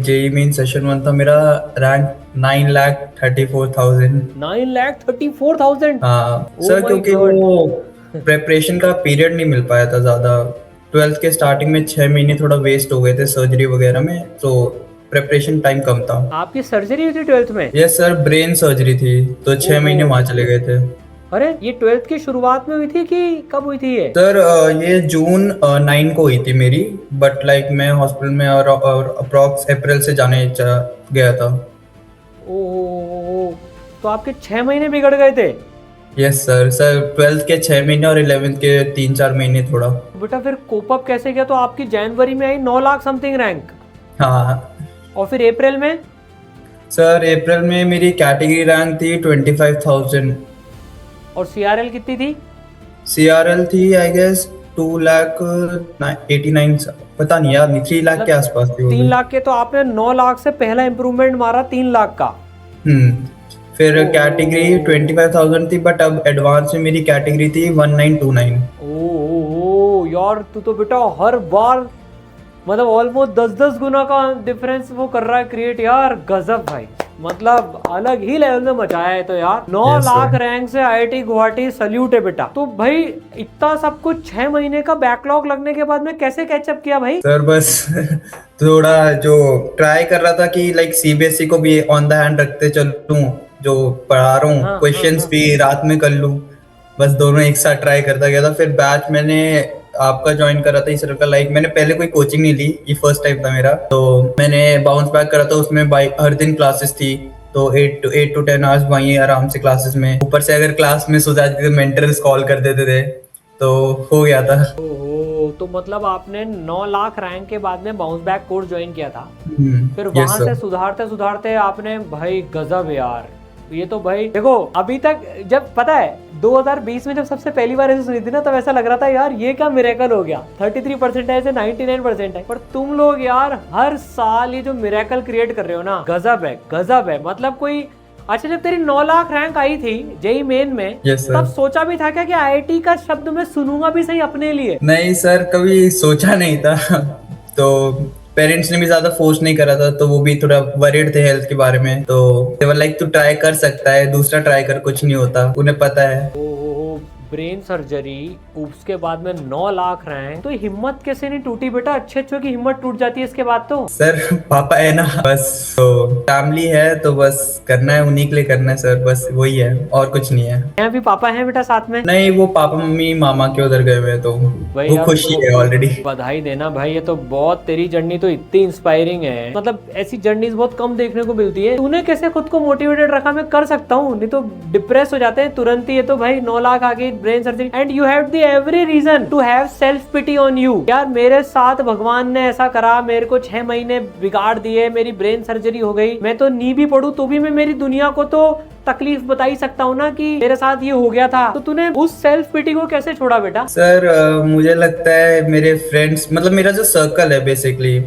JEE main session one था मेरा, rank 9,34,000। 9,34,000। हाँ ओ सर, माय क्योंकि गॉड। वो प्रेपरेशन का पीरियड नहीं मिल पाया था ज़्यादा। ट्वेल्थ के स्टार्टिंग में 6 महीने थोड़ा वेस्ट हो गए थे सर्जरी वगैरह में, तो प्रेपरेशन टाइम कम था। आपकी सर्जरी हुई थी 12th में? यस सर, ब्रेन सर्जरी थी, तो 6 महीने ओहो। वहाँ चले गए थे। अरे ये 12th की शुरुआत में हुई थी कि कब हुई थी ये? सर ये जून 9 को हुई थी मेरी, बट लाइक मैं हॉस्पिटल में और अप्रॉक्स अप्रैल से गया था। ओह, तो आपके 6 महीने बिगड़ गए थे। Yes sir. सर 12th के 6 महीने और 11th के 3-4 महीने थोड़ा। बेटा फिर कोप अप कैसे किया? तो आपकी जनवरी में आई 9 लाख समथिंग रैंक, हाँ और फिर अप्रैल में? सर, अप्रैल में मेरी कैटेगरी रैंक थी 25,000। और सीआरएल कितनी थी? सीआरएल थी आई गेस 2,89, पता नहीं यार, 3 लाख के आसपास थी वो 3 भी। लाख के, तो आपने 9 लाख से पहला इंप्रूवमेंट मारा 3 लाख का। फिर कैटेगरी 25,000 थी, बट अब एडवांस में मेरी कैटेगरी थी 1929। ओ यार, तू तो बेटा हर बार मतलब ऑलमोस्ट 10-10 गुना का डिफरेंस वो कर रहा है क्रिएट। यार गजब भाई, मतलब अलग ही लेवल में मचाया है तो यार। 9 Yes, लाख sir. रैंक से आईआईटी गुवाहाटी सल्यूट है बेटा। तो भाई इतना सब कुछ 6 महीने का बैकलॉग लगने के बाद में कैसे कैचअप किया भाई? सर बस थोड़ा जो ट्राई कर रहा था कि लाइक सीबीएसई को भी ऑन द हैंड रखते चलूं, जो पढ़ा रहा हूँ हाँ, क्वेश्चंस हाँ। भी रात में कर लूं। बस दोनों एक साथ ट्राई करता गया था। फिर बैच मैंने आपका ज्वाइन करा था इस तरह का, लाइक मैंने पहले कोई कोचिंग नहीं ली, ये फर्स्ट टाइम था मेरा, तो मैंने बाउंस बैक करा था। उसमें बाई हर दिन क्लासेस थी, तो 8 to 10 आवर्स वहीं आराम से क्लासेस में। ऊपर से अगर क्लास में सो जाती तो मेंटर्स कॉल कर देते थे, तो हो गया था। ओहो, तो मतलब आपने 9 लाख रैंक के बाद में बाउंस बैक कोर्स ज्वाइन किया था। फिर यस वहां से सर। सुधारते सुधारते आपने भाई गजब यार। ये तो भाई देखो, अभी तक जब पता है 2020 में जब सबसे पहली बार ऐसे सुनी थी ना, तब ऐसा लग रहा था यार ये क्या मिरेकल हो गया। 33% है से 99% है। पर तुम लोग यार हर साल ये जो मिरेकल क्रिएट कर रहे हो ना, गजब है, गजब है। मतलब कोई अच्छा, जब तेरी 9 लाख रैंक आई थी जेई मेन में, Yes, sir. तब सोचा भी था क्या कि आईआईटी का शब्द मैं सुनूंगा भी सही अपने लिए? नहीं सर, कभी सोचा नहीं था। तो पेरेंट्स ने भी ज्यादा फोर्स नहीं करा था, तो वो भी थोड़ा वरीड थे हेल्थ के बारे में, तो दे वर लाइक तू ट्राई कर सकता है, दूसरा ट्राई कर, कुछ नहीं होता, उन्हें पता है। ब्रेन सर्जरी, उसके बाद में 9 लाख रैंक, तो हिम्मत कैसे नहीं टूटी बेटा? अच्छे अच्छे की हिम्मत टूट जाती है इसके बाद तो। सर पापा है ना, बस तो फैमिली है, तो बस करना है, उन्हीं के लिए करना है सर, बस वही है, और कुछ नहीं है। यहाँ भी पापा हैं बेटा साथ में? नहीं, वो पापा मम्मी मामा के उधर गए हुए हैं, तो भाई वो यार खुशी उनको है ऑलरेडी। बधाई देना भाई, ये तो बहुत, तेरी जर्नी तो इतनी इंस्पायरिंग है। मतलब ऐसी जर्नीज बहुत कम देखने को मिलती है। तूने कैसे खुद को मोटिवेटेड रखा? मैं कर सकता हूँ, नहीं तो डिप्रेस हो जाते हैं तुरंत ही। ये तो भाई 9 लाख आ गई brain surgery, and you have the every reason to have self pity on you. यार मेरे साथ भगवान ने ऐसा करा, मेरे को 6 महीने बिगाड़ दिए, मेरी ब्रेन सर्जरी हो गई। मैं तो नी भी पढ़ू तो भी मैं मेरी दुनिया को तो तकलीफ बता ही सकता हूँ ना कि मेरे साथ ये हो गया था। तो तूने उस सेल्फ पिटी को कैसे छोड़ा बेटा? सर मुझे लगता है मेरे फ्रेंड्स, मतलब मेरा जो सर्कल है बेसिकली,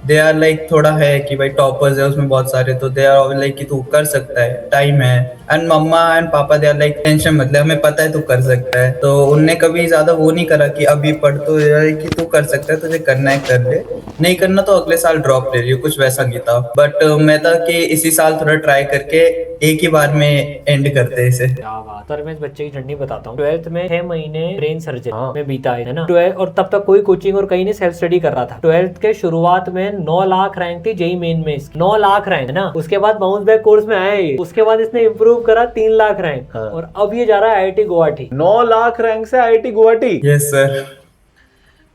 दे आर लाइक थोड़ा है कि भाई टॉपर्स है उसमें बहुत सारे, तो दे आर लाइक कि तू कर सकता है, टाइम है। एंड मम्मा एंड पापा दे आर लाइक टेंशन मत ले, हमें पता है तू कर सकता है, तो उनने कभी ज्यादा वो नहीं करा कि अभी पढ़, तो यार कि तू कर सकता है, तुझे करना है कर ले, नहीं करना तो अगले साल ड्रॉप ले लियो, कुछ वैसा नहीं था। बट मैं था कि इसी साल थोड़ा ट्राई करके एक ही बार में एंड करते हैं इसे। क्या बात। सर मैं इस बच्चे की जर्नी बताता हूँ। 12th में 6 महीने ब्रेन सर्जरी में बीता है ना 12, और तब तक कोई कोचिंग और कहीं नहीं, सेल्फ स्टडी कर रहा था। 12th के शुरुआत में 9 लाख रैंक थी जेई मेन में इसकी, 9 लाख रैंक है ना। उसके बाद बाउंस बैक कोर्स में आया ये, उसके बाद इसने इंप्रूव करा 3 लाख रैंक, और अब ये जा रहा है आईआईटी गुवाहाटी। 9 लाख रैंक से आईआईटी गुवाहाटी। Yes sir.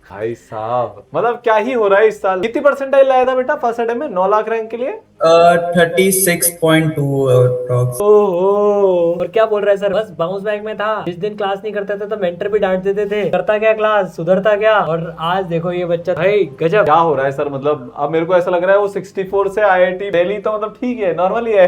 भाई साहब, मतलब क्या ही हो रहा है इस साल। कितनी परसेंटाइल लाया था बेटा फर्स्ट अटेम्प्ट में 9 लाख रैंक के लिए? 36.2 अप्रॉक्स। ओहो, और क्या बोल रहा है सर? बस बाउंस बैक में था। जिस दिन क्लास नहीं करता था तो मेंटर भी डांट देते थे, करता क्या क्लास, सुधरता क्या। और आज देखो ये बच्चा, भाई गजब। क्या हो रहा है सर? मतलब अब मेरे को ऐसा लग रहा है वो 64 से आईआईटी दिल्ली तो मतलब ठीक है, नॉर्मल ही है।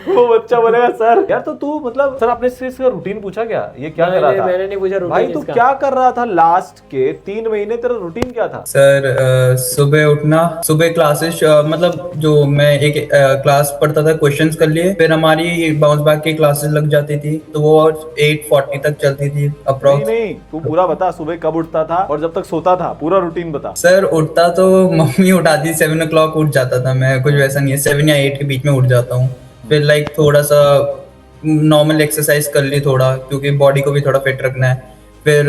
वो बच्चा बोलेगा सर यार, तो तू मतलब सर आपने इसका रूटीन पूछा क्या? ये क्या कर रहा था? मैंने नहीं पूछा रूटीन भाई तू इसका। क्या कर रहा था लास्ट के 3 महीने? तेरा रूटीन क्या था? सर सुबह उठना, सुबह क्लासेस क्लासेस मतलब जो मैं एक क्लास पढ़ता था, क्वेश्चंस कर लिए, फिर हमारी बाउंस बैक की क्लासेस लग जाती थी, तो वो 8:40 तक चलती थी नहीं अप्रोक्स। नहीं, तू पूरा बता, सुबह कब उठता था और जब तक सोता था, पूरा रूटीन बता। सर उठता तो मम्मी उठाती, 7 o'clock उठ जाता था मैं, कुछ वैसा नहीं है, 7 या 8 के बीच में उठ जाता हूँ। फिर लाइक थोड़ा सा नॉर्मल एक्सरसाइज कर ली थोड़ा, क्योंकि बॉडी को भी थोड़ा फिट रखना है। फिर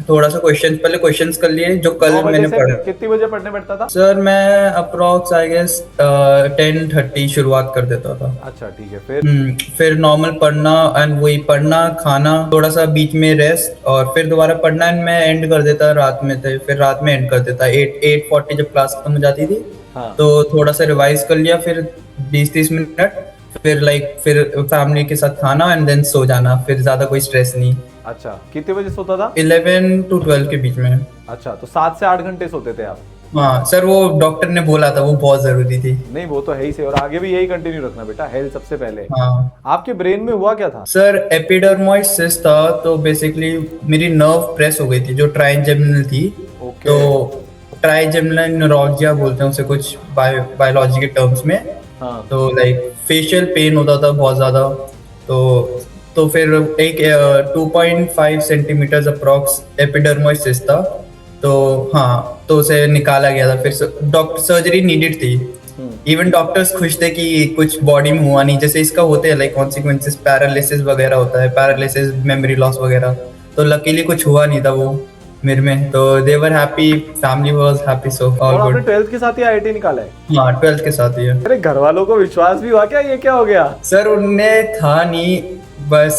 थोड़ा सा पहले क्वेश्चंस कर लिए जो कल 9 बजे मैंने से पढ़ा। कितनी बजे पढ़ने बैठता था? सर मैं अप्रोक्स आई गेस 10:30 शुरुआत कर देता था। अच्छा ठीक है, फिर फिर नॉर्मल पढ़ना, एंड वही पढ़ना, खाना, थोड़ा सा बीच में रेस्ट, और फिर दोबारा पढ़ना, एंड मैं एंड कर देता रात में थे, फिर रात में एंड कर देता 8:40 जब क्लास खत्म हो जाती थी। हाँ। तो थोड़ा सा रिवाइज कर लिया, फिर 20-30 मिनट, फिर फैमिली के साथ खाना, एंड देन सो जाना, फिर ज्यादा कोई स्ट्रेस नहीं। अच्छा, कितने बजे सोता था? 11 to 12 के बीच में। अच्छा, तो 7 से 8 घंटे सोते थे आप? हाँ सर, वो डॉक्टर ने बोला था, वो बहुत जरूरी थी। नहीं, वो तो है ही से, और आगे भी यही कंटिन्यू रखना बेटा, हेल्थ सबसे पहले। हाँ आपके ब्रेन में हुआ क्या था? सर, एपिडर्मोइड सिस्ट था, तो बेसिकली मेरी नर्व प्रेस हो गई थी जो ट्राइजेमिनल थी। ओके। तो ट्राइजेमिनल न्यूरोलजिया बोलते हैं उसे कुछ बायोलॉजी के टर्म्स में। हाँ। तो लाइक फेशियल पेन होता था बहुत ज्यादा। तो फिर एक 2.5 सेंटीमीटर अप्रॉक्स एपिडर्मोइड सिस्ट था। तो हाँ, तो उसे निकाला गया था, फिर डॉक्टर सर्जरी नीडेड थी। इवन डॉक्टर्स खुश थे कि कुछ बॉडी में हुआ नहीं, जैसे इसका होते हैं लाइक कॉन्सिक्वेंसेस, पैरालिसिस वगैरह होता है, पैरालिसिस, मेमोरी लॉस वगैरह। तो लकीली कुछ हुआ नहीं था वो मेरे में, तो they were happy, family was happy, so और ऑल आपने गुड। 12th के साथ ही आईआईटी निकाला है? हाँ, 12th के साथ ही है। अरे घर वालों को विश्वास भी हुआ क्या, ये क्या हो गया? सर उनने था नहीं, बस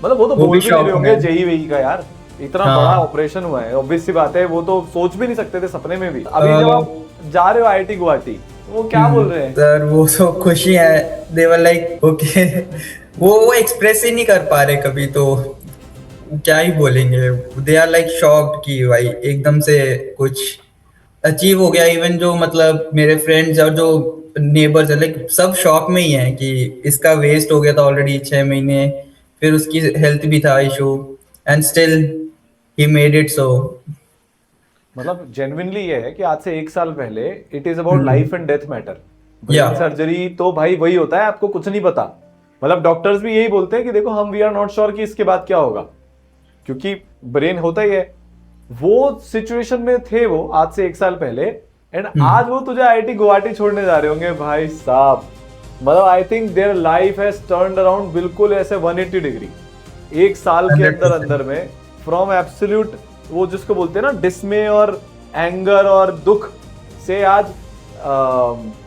मतलब वो तो वो बोल भी भी नहीं रहे शौक होंगे में। जेई वेई का यार, इतना हाँ। बड़ा ऑपरेशन हुआ है, ऑब्वियस सी बात है, वो तो सोच भी नहीं सकते थे सपने में भी। अभी जब अ, आप जा रहे हो आईआईटी गुवाहाटी, वो क्या बोल रहे हैं? सर वो तो खुशी है, दे वर लाइक ओके। वो एक्सप्रेस ही नहीं कर पा रहे कभी, तो क्या ही बोलेंगे। दे आर लाइक शॉक्ड कि भाई एकदम से कुछ अचीव हो गया। इवन जो मतलब मेरे फ्रेंड्स और जो नेबर्स है, लाइक सब शॉक में ही है कि इसका वेस्ट हो गया था ऑलरेडी 6 महीने, फिर उसकी हेल्थ भी था issue, and still he made it. So मतलब जेन्युइनली ये है कि आज से 1 साल पहले it is about life and death matter. Brain Yeah. Surgery तो भाई वही होता है, आपको कुछ नहीं पता। मतलब डॉक्टर्स भी यही बोलते हैं कि देखो हम वी आर नॉट श्योर कि इसके बाद क्या होगा, क्योंकि ब्रेन होता ही है। वो सिचुएशन में थे वो आज से 1 साल पहले, एंड आज वो तुझे आईआईटी गुवाहाटी छोड़ने जा रहे होंगे भाई साहब। मतलब I think their life has turned around बिल्कुल ऐसे 180 डिग्री 1 साल के अंदर 100%. अंदर में, फ्रॉम एब्सोल्यूट वो जिसको बोलते हैं ना डिस्मे और एंगर और दुख से आज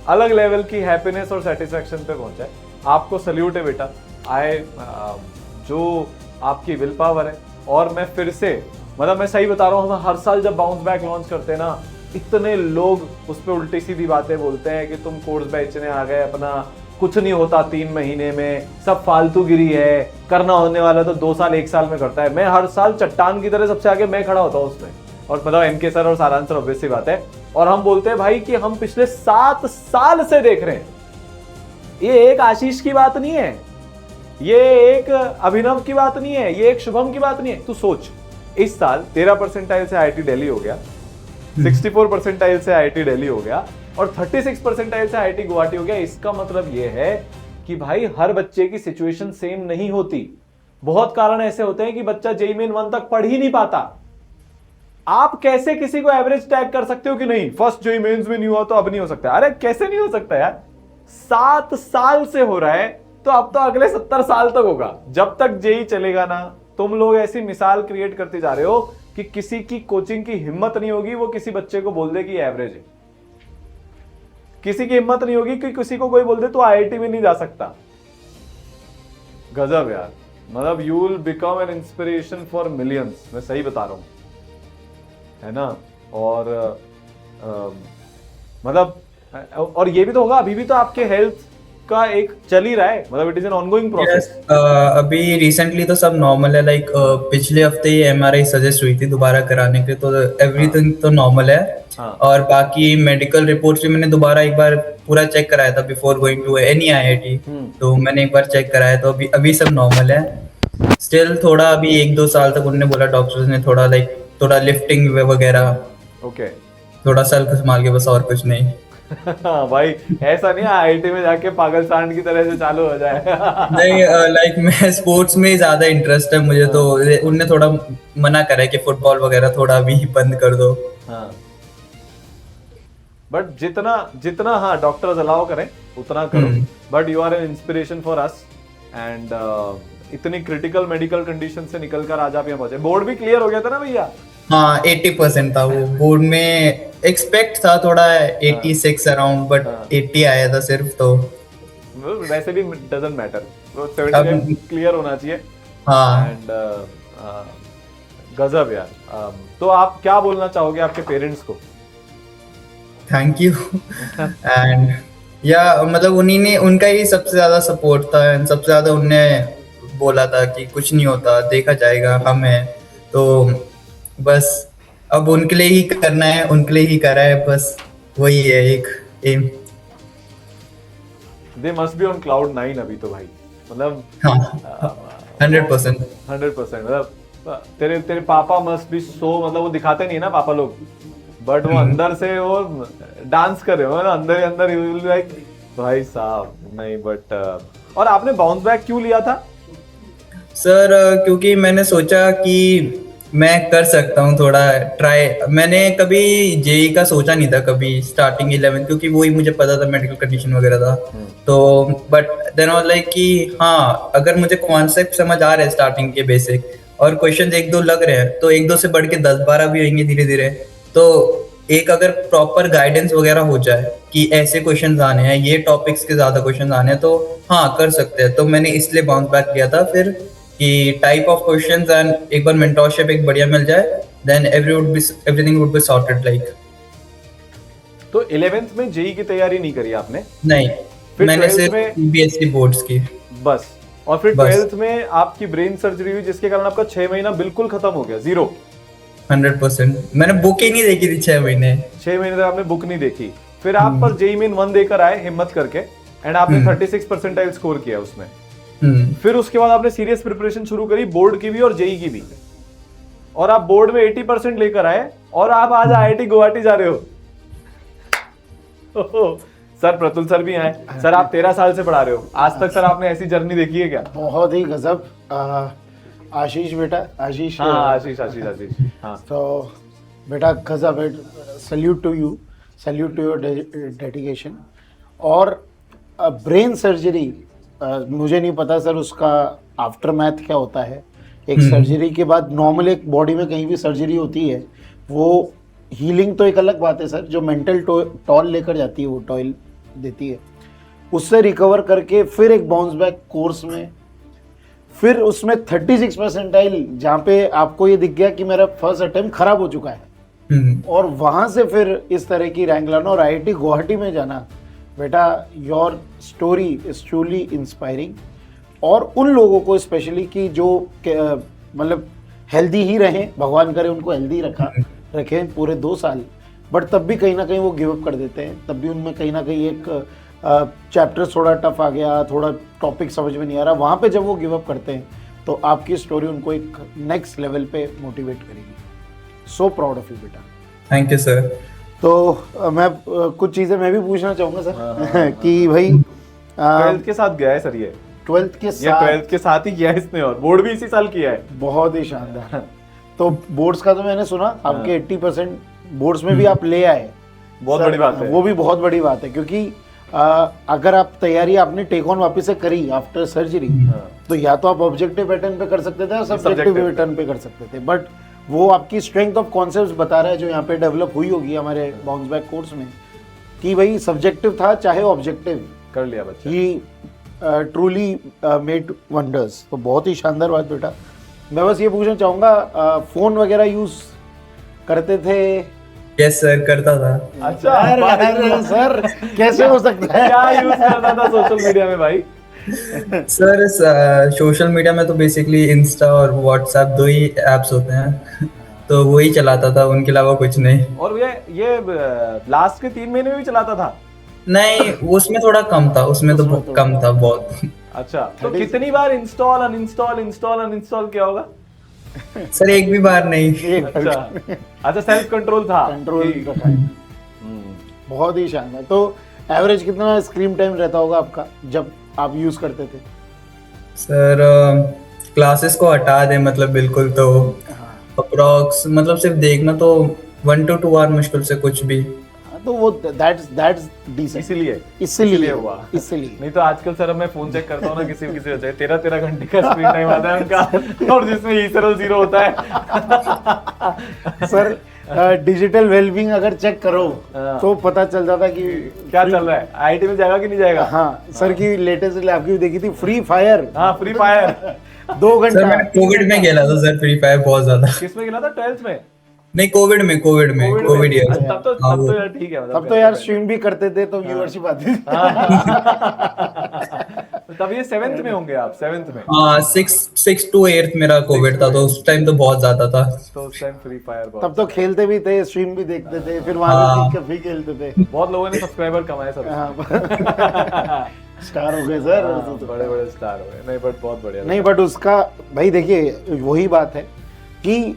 अलग लेवल की हैप्पीनेस और सेटिस्फेक्शन पे पहुंचा है। आपको सल्यूट है बेटा। जो आपकी विल पावर है। और मैं फिर से मतलब मैं सही बता रहा हूँ, हम हर साल जब बाउंस बैक लॉन्च करते हैं ना, इतने लोग उस पर उल्टी सीधी बातें बोलते हैं कि तुम कोर्स बेचने आ गए, अपना कुछ नहीं होता 3 महीने में, सब फालतूगिरी है, करना होने वाला तो 2 साल 1 साल में करता है। मैं हर साल चट्टान की तरह सबसे आगे मैं खड़ा होता हूँ उसमें, और मतलब एमके सर और सारांश सर ऑब्वियस सी बात है। और हम बोलते हैं भाई कि हम पिछले 7 साल से देख रहे हैं। ये एक आशीष की बात नहीं है, ये एक अभिनव की बात नहीं है, ये एक शुभम की बात नहीं है। तू सोच, इस साल 13 परसेंटाइल से आईआईटी दिल्ली हो गया, 64 परसेंटाइल से आईआईटी दिल्ली हो गया, और 36 परसेंटाइल से आईआईटी गुवाहाटी हो गया। इसका मतलब यह है कि भाई हर बच्चे की सिचुएशन सेम नहीं होती। बहुत कारण ऐसे होते हैं कि बच्चा जेईई मेन 1 तक पढ़ ही नहीं पाता। आप कैसे किसी को एवरेज टैग कर सकते हो कि नहीं फर्स्ट जेईई मेंस में नहीं हुआ तो अब नहीं हो सकता? अरे कैसे नहीं हो सकता यार, 7 साल से हो रहा है, तो अब तो अगले 70 साल तक होगा। जब तक जेईई चलेगा ना, तुम लोग ऐसी मिसाल क्रिएट करते जा रहे हो कि किसी की कोचिंग की हिम्मत नहीं होगी वो किसी बच्चे को बोल दे कि एवरेज है। किसी की हिम्मत नहीं होगी कि किसी को कोई बोल दे तो आईआईटी में नहीं जा सकता। गजब यार, मतलब you will become an inspiration for millions. मैं सही बता रहा हूं, है ना? और मतलब और ये भी तो होगा, अभी भी तो आपके हेल्थ का एक चल ही रहा है, मतलब it is an ongoing process. अभी रिसेंटली तो सब नॉर्मल है, लाइक पिछले हफ्ते ही एमआरआई सजेस्ट हुई थी दोबारा कराने के, तो एवरीथिंग तो नॉर्मल है। हाँ। और बाकी मेडिकल रिपोर्ट्स भी मैंने दोबारा एक बार पूरा चेक कराया था before going to any IIT, तो मैंने एक बार चेक कराया, तो अभी सब नॉर्मल है। स्टिल थोड़ा अभी 1-2 साल तक उन्होंने बोला डॉक्टर्स ने, थोड़ा लिफ्टिंग वगैरह, ओके। थोड़ा सर संभाल के, बस और कुछ नहीं। हाँ भाई, ऐसा नहीं आईआईटी में जाके पागल सांड की तरह से चालू हो जाए। नहीं, लाइक मैं स्पोर्ट्स में ज्यादा इंटरेस्ट है मुझे, तो उनने थोड़ा मना करा है कि फुटबॉल वगैरह थोड़ा अभी बंद कर दो। हाँ, बट जितना जितना हाँ डॉक्टर्स अलाउ करें उतना करो, but you are an inspiration for us and इतनी क्रिटिकल मेडिकल कंडीशन से निकलकर आज आप यहाँ पहुंचे। बोर्ड भी क्लियर हो गया था ना भैया? हाँ 80% था वो, बोर्ड में एक्सपेक्ट था थोड़ा 86 अराउंड, बट 80 आया था सिर्फ, तो वैसे भी डजंट मैटर, 79 क्लियर होना चाहिए। हाँ। एंड गजब यार। तो आप क्या बोलना चाहोगे आपके पेरेंट्स को? Thank you. एंड या मतलब उन्हीं ने, उनका ही सबसे ज्यादा सपोर्ट था एंड सबसे ज्यादा उनने बोला था कि कुछ नहीं होता, देखा जाएगा, हम हैं, तो बस अब उनके लिए ही करना है, उनके लिए ही करा है, बस वही है एक aim. They must be on cloud 9 अभी तो भाई, मतलब हाँ 100%। 100%। मतलब तेरे तेरे पापा मस्ट बी सो, मतलब वो दिखाते नहीं है ना पापा लोग, बट वो अंदर से वो डांस कर रहे हो ना, अंदर ही अंदर, यू विल बी लाइक भाई साहब नहीं। बट और आपने बाउंस बैक क्यों लिया था? सर क्योंकि मैंने सोचा कि मैं कर सकता हूँ थोड़ा ट्राई। मैंने कभी जेई का सोचा नहीं था कभी स्टार्टिंग 11, क्योंकि वही मुझे पता था मेडिकल कंडीशन वगैरह था। तो but then I was like कि हाँ, अगर मुझे कॉन्सेप्ट समझ आ रहे हैं स्टार्टिंग के बेसिक, और क्वेश्चन एक दो लग रहे हैं, तो एक दो से बढ़ के 10-12 भी होंगे धीरे धीरे। तो एक अगर प्रॉपर गाइडेंस वगैरह हो जाए कि ऐसे क्वेश्चंस आने हैं, ये टॉपिक्स के ज्यादा क्वेश्चंस आने हैं, तो हाँ कर सकते हैं। तो मैंने इसलिए बाउंस बैक किया था फिर कि टाइप ऑफ क्वेश्चंस एंड एक बार मेंटोरशिप एक बढ़िया मिल जाए, then everything would be sorted like. तो 11th में जेई की तैयारी नहीं करी आपने? नहीं, फिर मैंने 12th सिर्फ में बीएससी बोर्ड्स की बस। और फिर बस। 12th में आपकी ब्रेन सर्जरी हुई जिसके कारण आपका 6 महीना बिल्कुल खत्म हो गया, जीरो। 100%। मैंने बुक ही नहीं देखी थी 6 महीने। 6 महीने तक आपने बुक नहीं देखी। फिर आप पर जेई मेन 1 देकर आए हिम्मत करके, एंड आपने 36 परसेंटाइल स्कोर किया उसमें। फिर उसके बाद आपने सीरियस प्रिपरेशन शुरू करी, बोर्ड की भी और जेई की भी, और आप बोर्ड में 80% लेकर आए, और आप आज आईआईटी गुवाहाटी जा रहे हो। सर प्रतुल सर भी आए। सर आप 13 साल से पढ़ा रहे हो, आज तक सर आपने ऐसी जर्नी देखी है क्या? बहुत ही गजब। आशीष बेटा, आशीष। हाँ आशीष आशीष आशीष। हाँ तो बेटा गजब है, salute to you, salute to your dedication. और ब्रेन सर्जरी, मुझे नहीं पता सर उसका आफ्टर मैथ क्या होता है। एक सर्जरी के बाद नॉर्मल एक बॉडी में कहीं भी सर्जरी होती है, वो हीलिंग तो एक अलग बात है सर, जो मेंटल टॉल लेकर जाती है, वो टॉल देती है, उससे रिकवर करके फिर एक बाउंस बैक कोर्स में, फिर उसमें 36 परसेंटाइल, जहाँ पे आपको ये दिख गया कि मेरा फर्स्ट अटेम्प्ट खराब हो चुका है, और वहाँ से फिर इस तरह की रैंक लाना और आईआईटी गुवाहाटी में जाना। बेटा your story is truly inspiring. और उन लोगों to स्पेशली कि जो मतलब हेल्दी ही रहें, भगवान करे उनको हेल्दी रखें पूरे 2 साल, बट तब भी कहीं ना कहीं वो गिव अप कर देते हैं। तब भी उनमें कहीं ना कहीं एक चैप्टर थोड़ा टफ आ गया, थोड़ा टॉपिक समझ में नहीं आ रहा, वहाँ पे जब वो गिव अप करते हैं तो आपकी स्टोरी उनको एक नेक्स्ट लेवल पे मोटिवेट करेगी। सो प्राउड ऑफ यू बेटा। Thank you sir. तो मैं कुछ चीज़ें मैं भी पूछना चाहूँगा सर कि भाई 12th के साथ गया है सर, ये 12th के साथ, 12th के साथ ही किया है इसने, और बोर्ड भी इसी साल किया है। बहुत ही शानदार। तो बोर्ड्स का तो मैंने सुना आपके 80% बोर्ड्स में भी आप ले आए, बहुत बड़ी बात है। वो भी बहुत बड़ी बात है, क्योंकि अगर आप तैयारी आपने टेक ऑन वापस से करी आफ्टर सर्जरी, तो या तो आप ऑब्जेक्टिव पैटर्न पे कर सकते थे और सब्जेक्टिव पैटर्न पे कर सकते थे, बट वो आपकी स्ट्रेंथ ऑफ कॉन्सेप्ट्स बता रहा है जो यहाँ पे डेवलप हुई होगी हमारे बाउंस बैक कोर्स में, कि भाई सब्जेक्टिव था चाहे ऑब्जेक्टिव, कर लिया बच्चा। ही ट्रूली मेड वंडर्स। तो बहुत ही शानदार बात बेटा। मैं बस ये पूछना चाहूँगा, फ़ोन वगैरह यूज़ करते थे? यस सर, करता था। अच्छा अरे सर कैसे हो सकता है? क्या यूज करता था सोशल मीडिया में भाई? सर सोशल मीडिया में तो बेसिकली इंस्टा और व्हाट्सएप 2 ही एप्स होते हैं, तो वही चलाता था, उनके अलावा कुछ नहीं। और ये लास्ट के 3 महीने में भी चलाता था? नहीं, उसमें थोड़ा कम था, उसमें तो कम था बहुत। अच्छा, तो कितनी बार इंस्टॉल अनइंस्टॉल किया होगा? सर एक भी बार नहीं। अच्छा सेल्फ कंट्रोल था। कंट्रोल रखा है। बहुत ही शानदार। तो एवरेज कितना स्क्रीन टाइम रहता होगा आपका जब आप यूज करते थे? सर क्लासेस को हटा दे मतलब बिल्कुल तो अप्रॉक्स मतलब सिर्फ देखना तो 1 to 2 आवर मुश्किल से कुछ भी। हाँ, तो वो दैट्स डिसेंट। इसीलिए हुआ। इसलिए नहीं तो आजकल सर मैं फोन चेक करता हूँ ना, किसी किसी वजह 13 घंटे का स्क्रीन टाइम आता है उनका, और जिसमें ईसरल 0 होता है। सर डिजिटल वेलबींग अगर चेक करो हाँ। तो पता चल जाता कि क्या चल रहा है, आईटी में जाएगा कि नहीं जाएगा। हाँ सर की लेटेस्ट आपकी देखी थी फ्री फायर। हाँ, फ्री फायर 2 सर घंटा मैंने कोविड में खेला था सर फ्री फायर बहुत ज्यादा। किसमें गिना था, 12th में? नहीं कोविड में कोविड ईयर। अच्छा, तब तो यार ठीक है, मतलब तब तो यार स्ट्रीम भी करते थे तो व्यूअरशिप आती थी। तब ये 7th में होंगे आप, 7th में। हाँ 6 to 8 मेरा कोविड था तो उस टाइम तो बहुत ज्यादा था। तो उस टाइम फ्री फायर तब तो खेलते भी थे, स्ट्रीम भी देखते थे, फिर वहां हाँ। से भी खेलते थे। बहुत लोगों ने सब्सक्राइबर कमाए सर। स्टार हो गए सर। बड़े बड़े स्टार हो गए। नहीं बट बहुत बढ़िया। नहीं बट उसका भाई देखिए वही बात है कि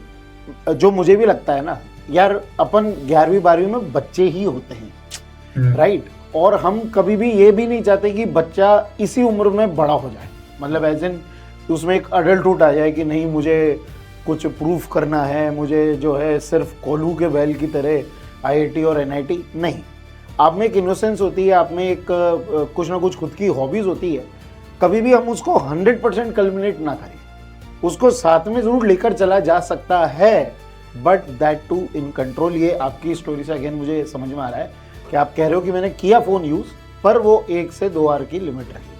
जो मुझे भी लगता है ना यार, अपन 11वीं 12वीं में बच्चे ही होते हैं, राइट? और हम कभी भी ये भी नहीं चाहते कि बच्चा इसी उम्र में बड़ा हो जाए, मतलब एज इन उसमें एक अडल्टहुड आ जाए कि नहीं मुझे कुछ प्रूफ करना है, मुझे जो है सिर्फ कोल्हू के बैल की तरह आईआईटी और एनआईटी नहीं। आप में एक इनोसेंस होती है, आप में एक कुछ ना कुछ खुद की हॉबीज होती है। कभी भी हम उसको 100% कल्मिनेट ना करें, उसको साथ में जरूर लेकर चला जा सकता है, but that too in control. ये आपकी स्टोरी से अगेन मुझे समझ में आ रहा है कि आप कह रहे हो कि मैंने किया फ़ोन यूज़, पर वो 1 से 2 आवर की लिमिट रखी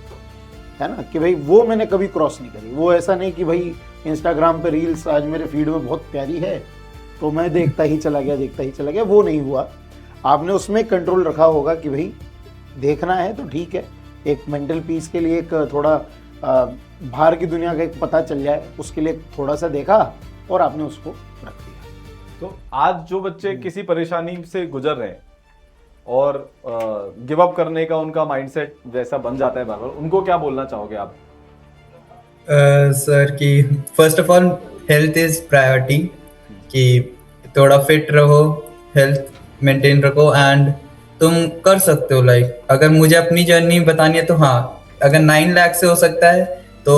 है ना, कि भाई वो मैंने कभी क्रॉस नहीं करी। वो ऐसा नहीं कि भाई इंस्टाग्राम पे रील्स आज मेरे फीड में बहुत प्यारी है तो मैं देखता ही चला गया, वो नहीं हुआ। आपने उसमें कंट्रोल रखा होगा कि भाई देखना है तो ठीक है, एक मेंटल पीस के लिए एक थोड़ा बाहर की दुनिया का एक पता चल जाए, उसके लिए थोड़ा सा देखा और आपने उसको रख दिया। तो आज जो बच्चे किसी परेशानी से गुजर रहे हैं और गिव अप करने का उनका माइंडसेट जैसा बन जाता है बार बार, उनको क्या बोलना चाहोगे आप? सर कि first of all health is priority, कि थोड़ा फिट रहो, हेल्थ मेंटेन रखो एंड तुम कर सकते हो। लाइक अगर मुझे अपनी जर्नी बतानी है तो हाँ, अगर 9 लाख से हो सकता है तो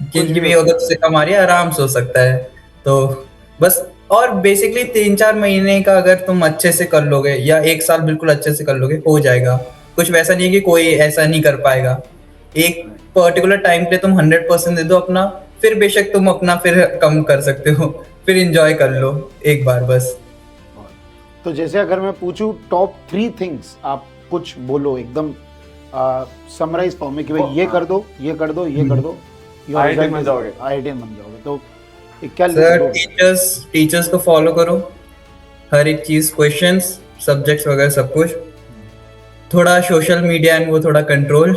जिंदगी भी अगर उससे कमा रही है आराम से हो सकता है। तो बस, और बेसिकली 3-4 महीने का अगर तुम अच्छे से कर लोगे या 1 साल बिल्कुल अच्छे से कर लोगे हो जाएगा। कुछ वैसा नहीं है कि कोई ऐसा नहीं कर पाएगा। एक पर्टिकुलर टाइम पे तुम 100% दे दो अपना, फिर बेशक तुम अपना फिर कम कर सकते हो, फिर एंजॉय कर लो एक बार बस। तो जैसे अगर मैं पूछूं टॉप 3 थिंग्स, आप कुछ बोलो एकदम समराइज फॉर्म में कि भाई ये कर दो, ये कर दो, ये कर दो, IITian बन जाओगे। IITian बन जाओगे, तो क्या सर टीचर्स को फॉलो करो, हर एक चीज, क्वेश्चंस, सब्जेक्ट्स वगैरह सब कुछ। थोड़ा सोशल मीडिया एंड वो थोड़ा control,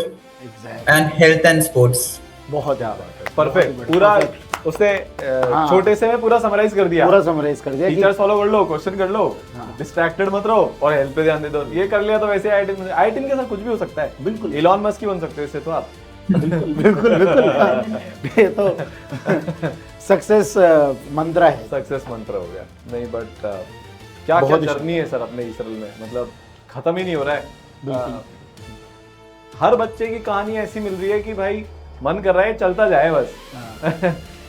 and health and sports. बहुत क्या बात है, परफेक्ट। पूरा उससे हाँ। छोटे से में पूरा समराइज कर दिया, टीचर्स फॉलो कर लो, क्वेश्चन कर लो, डिस्ट्रैक्टेड मत रहो और हेल्थ पे ध्यान दे दो। ये कर लिया तो वैसे IITian के साथ कुछ भी हो सकता है। बिल्कुल इलॉन मस्क ही बन सकते हो इससे तो आप। बिल्कुल ये तो सक्सेस मंत्र है, सक्सेस मंत्र हो गया। नहीं बट क्या क्या जर्नी है सर अपने इसरल में, मतलब खत्म ही नहीं हो रहा है। हर बच्चे की कहानी ऐसी मिल रही है कि भाई मन कर रहा है चलता जाए बस,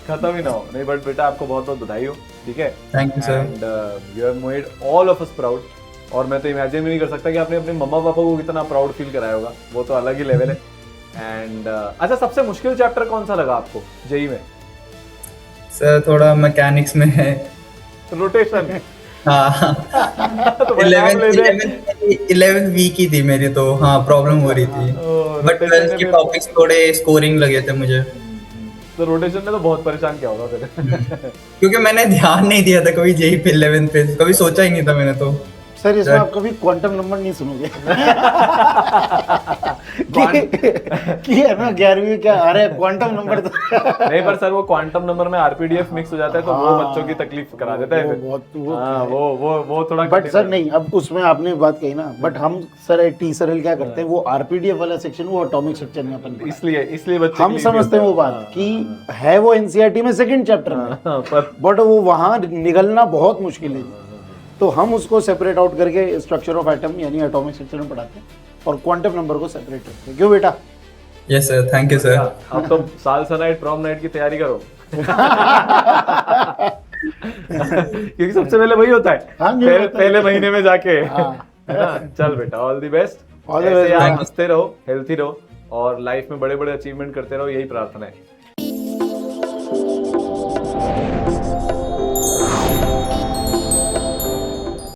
खत्म ही ना हो। नहीं बट बेटा आपको बहुत बहुत बधाई हो, ठीक है? Thank you sir. And you have made all of us proud. और मैं तो इमेजिन भी नहीं कर सकता कि आपने अपने मम्मा पापा को कितना प्राउड फील कराया होगा, वो तो अलग ही लेवल है। एंड अच्छा, सबसे मुश्किल चैप्टर कौन सा लगा आपको जेई में? सर थोड़ा मैकेनिक्स में है, रोटेशन। हाँ। तो 11th वीक ही थी मेरी, तो हाँ प्रॉब्लम हो रही थी, बट 12th के टॉपिक्स थोड़े स्कोरिंग लगे थे मुझे। तो रोटेशन में तो बहुत परेशान किया होगा फिर। क्योंकि मैंने ध्यान नहीं दिया था कभी जेई पे, 11th पे कभी सोचा ही नहीं था मैंने तो। सर इसमें आप कभी क्वांटम नंबर नहीं सुनोगे कि है ना 11वीं क्या आ रहा है क्वांटम नंबर तो नहीं, पर सर वो क्वांटम नंबर में आरपीडीएफ मिक्स हो जाता है तो वो बच्चों की तकलीफ करा देता है वो थोड़ा। बट सर नहीं, अब उसमें आपने बात कही ना, बट हम सर टीसरल क्या करते हैं, वो आरपीडीएफ वाला सेक्शन वो एटॉमिक स्ट्रक्चर में अपन इसलिए बच्चे हम समझते हैं वो बात कि है वो एनसीईआरटी में सेकंड चैप्टर में, बट वो वहां निकलना बहुत मुश्किल है। तो हम उसको सेपरेट आउट करके स्ट्रक्चर ऑफ एटम यानी एटॉमिक स्ट्रक्चर में पढ़ाते हैं और क्वांटम नंबर को सेपरेट करते हैं। क्यों बेटा? Yes sir, thank you sir. अब तो सालसा नाइट प्रॉम नाइट की तैयारी करो। क्योंकि सबसे पहले वही होता है, हाँ, ये होता है। पहले महीने में जाके। हाँ। है ना? चल बेटा, all the best. All the best, आप thank you. हंसते रहो, हेल्थी रहो और लाइफ में बड़े बड़े अचीवमेंट करते रहो, यही प्रार्थना है।